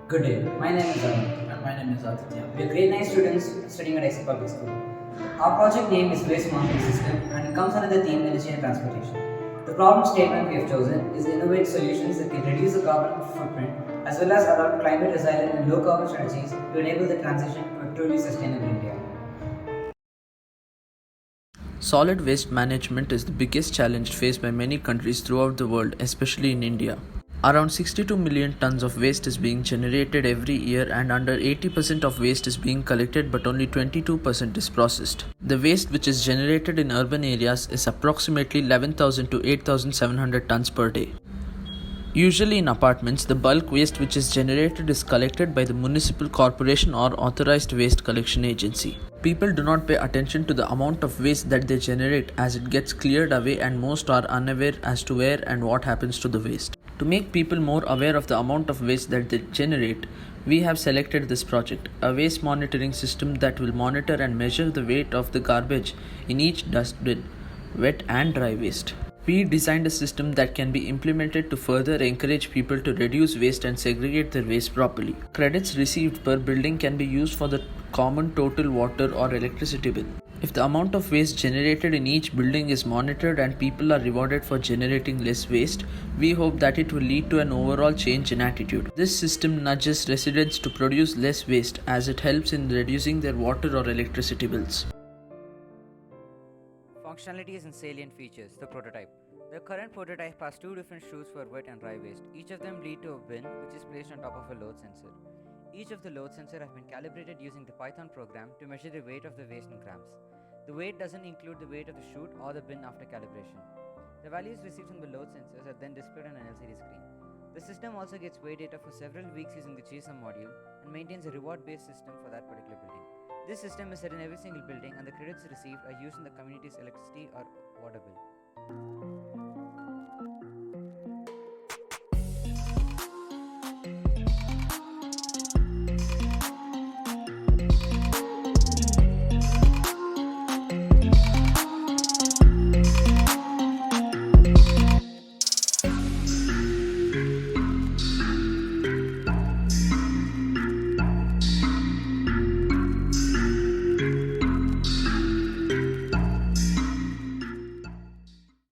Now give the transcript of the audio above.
Good day. My name is Arun. And my name is Aditya. We are grade 9 students studying at IC Public School. Our project name is Waste Monitoring System and it comes under the theme Energy and Transportation. The problem statement we have chosen is innovate solutions that can reduce the carbon footprint as well as adopt climate resilient and low carbon strategies to enable the transition to a truly sustainable India. Solid waste management is the biggest challenge faced by many countries throughout the world, especially in India. Around 62 million tons of waste is being generated every year, and under 80% of waste is being collected, but only 22% is processed. The waste which is generated in urban areas is approximately 11,000 to 8,700 tons per day. Usually in apartments, the bulk waste which is generated is collected by the municipal corporation or authorized waste collection agency. People do not pay attention to the amount of waste that they generate as it gets cleared away, and most are unaware as to where and what happens to the waste. To make people more aware of the amount of waste that they generate, we have selected this project, a waste monitoring system that will monitor and measure the weight of the garbage in each dustbin, wet and dry waste. We designed a system that can be implemented to further encourage people to reduce waste and segregate their waste properly. Credits received per building can be used for the common total water or electricity bill. If the amount of waste generated in each building is monitored and people are rewarded for generating less waste, we hope that it will lead to an overall change in attitude. This system nudges residents to produce less waste as it helps in reducing their water or electricity bills. Functionalities and salient features. The prototype. The current prototype has two different chutes for wet and dry waste. Each of them lead to a bin which is placed on top of a load sensor. Each of the load sensors have been calibrated using the Python program to measure the weight of the waste in grams. The weight doesn't include the weight of the chute or the bin after calibration. The values received from the load sensors are then displayed on an LCD screen. The system also gets weight data for several weeks using the GSM module and maintains a reward-based system for that particular building. This system is set in every single building and the credits received are used in the community's electricity or water bill.